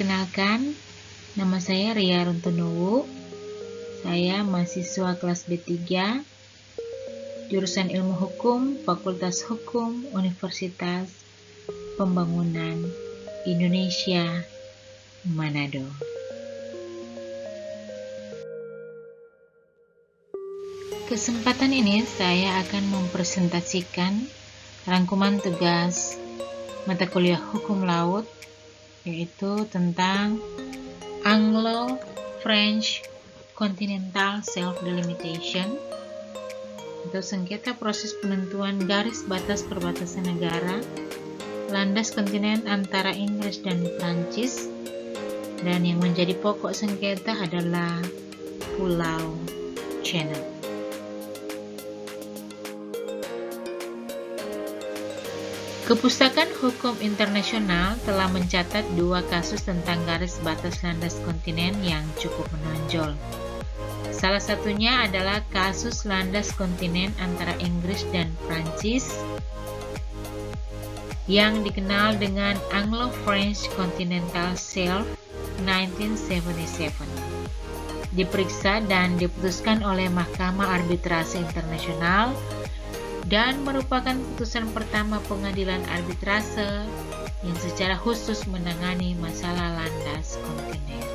Perkenalkan, nama saya Ria Runtunuwu. Saya mahasiswa kelas B3, jurusan Ilmu Hukum, Fakultas Hukum, Universitas Pembangunan Indonesia, Manado. Kesempatan ini saya akan mempresentasikan rangkuman tugas mata kuliah Hukum Laut, yaitu tentang Anglo-French Continental Self-Delimitation atau sengketa proses penentuan garis batas perbatasan negara landas kontinen antara Inggris dan Prancis, dan yang menjadi pokok sengketa adalah Pulau Channel. Kepustakaan Hukum Internasional telah mencatat dua kasus tentang garis batas landas kontinen yang cukup menonjol. Salah satunya adalah kasus landas kontinen antara Inggris dan Prancis yang dikenal dengan Anglo-French Continental Shelf 1977. Diperiksa dan diputuskan oleh Mahkamah Arbitrase Internasional dan merupakan putusan pertama pengadilan arbitrase yang secara khusus menangani masalah landas kontinen.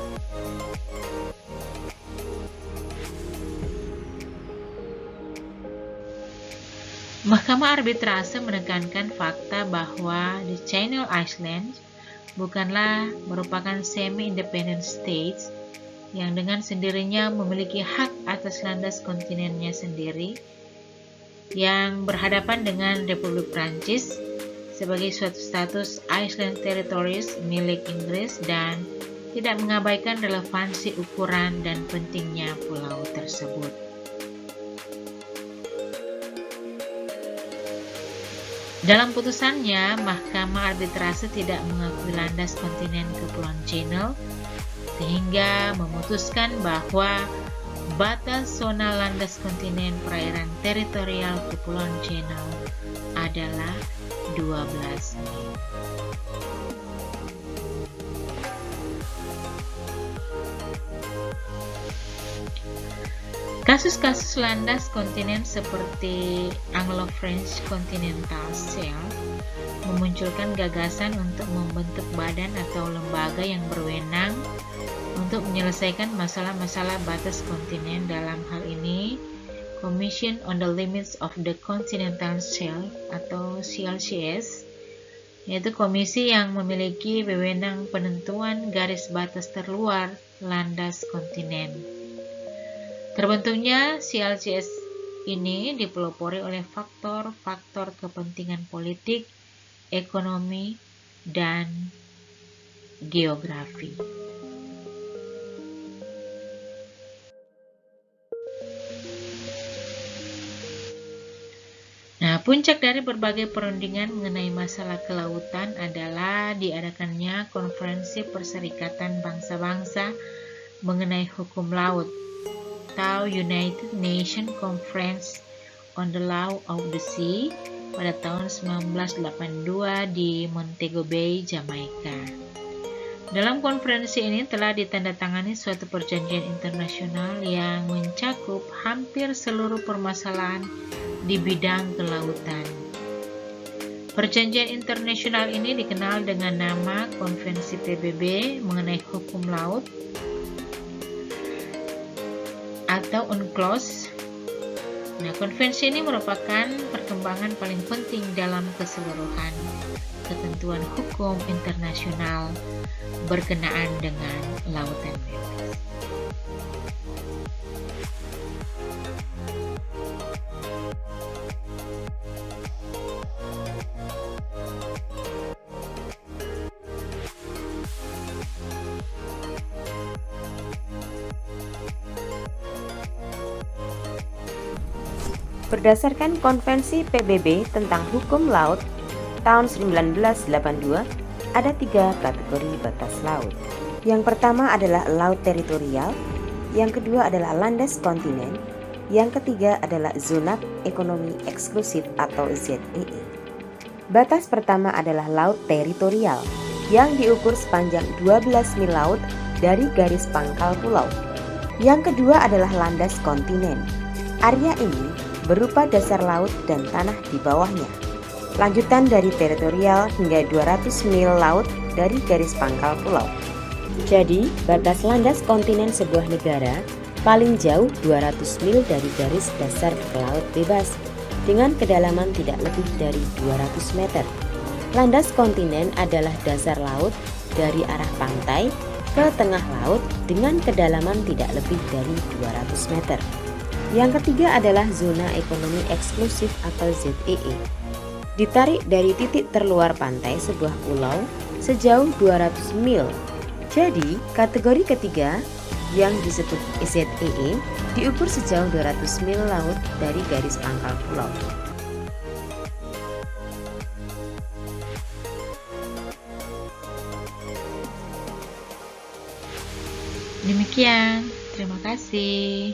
Mahkamah Arbitrase menekankan fakta bahwa the Channel Islands bukanlah merupakan semi-independent states yang dengan sendirinya memiliki hak atas landas kontinennya sendiri, yang berhadapan dengan Republik Prancis sebagai suatu status Island Territories milik Inggris dan tidak mengabaikan relevansi ukuran dan pentingnya pulau tersebut. Dalam putusannya, Mahkamah Arbitrase tidak mengakui landas kontinen Kepulauan Channel sehingga memutuskan bahwa batas zona landas kontinen perairan teritorial Kepulauan Channel adalah 12 mil. Kasus-kasus landas kontinen seperti Anglo-French Continental Shelf memunculkan gagasan untuk membentuk badan atau lembaga yang berwenang untuk menyelesaikan masalah-masalah batas kontinen, dalam hal ini Commission on the Limits of the Continental Shelf atau CLCS, yaitu komisi yang memiliki wewenang penentuan garis batas terluar landas kontinen. Terbentuknya CLCS ini dipelopori oleh faktor-faktor kepentingan politik, ekonomi, dan geografi. Puncak dari berbagai perundingan mengenai masalah kelautan adalah diadakannya Konferensi Perserikatan Bangsa-Bangsa mengenai Hukum Laut atau United Nations Conference on the Law of the Sea pada tahun 1982 di Montego Bay, Jamaika. Dalam konferensi ini telah ditandatangani suatu perjanjian internasional yang mencakup hampir seluruh permasalahan di bidang kelautan. Perjanjian internasional ini dikenal dengan nama Konvensi PBB mengenai Hukum Laut atau UNCLOS. Konvensi ini merupakan perkembangan paling penting dalam keseluruhan ketentuan hukum internasional berkenaan dengan lautan bebas. Berdasarkan Konvensi PBB tentang Hukum Laut tahun 1982, ada 3 kategori batas laut. Yang pertama adalah laut teritorial, yang kedua adalah landas kontinen, yang ketiga adalah zona ekonomi eksklusif atau ZEE. Batas pertama adalah laut teritorial. yang diukur sepanjang 12 mil laut dari garis pangkal pulau. Yang kedua adalah landas kontinen. Area ini berupa dasar laut dan tanah di bawahnya. Lanjutan dari teritorial hingga 200 mil laut dari garis pangkal pulau. Jadi, batas landas kontinen sebuah negara paling jauh 200 mil dari garis dasar ke laut bebas dengan kedalaman tidak lebih dari 200 meter. Landas kontinen adalah dasar laut dari arah pantai ke tengah laut dengan kedalaman tidak lebih dari 200 meter. Yang ketiga adalah zona ekonomi eksklusif atau ZEE. Ditarik dari titik terluar pantai sebuah pulau sejauh 200 mil. Jadi, kategori ketiga yang disebut ZEE diukur sejauh 200 mil laut dari garis pangkal pulau. Demikian, terima kasih.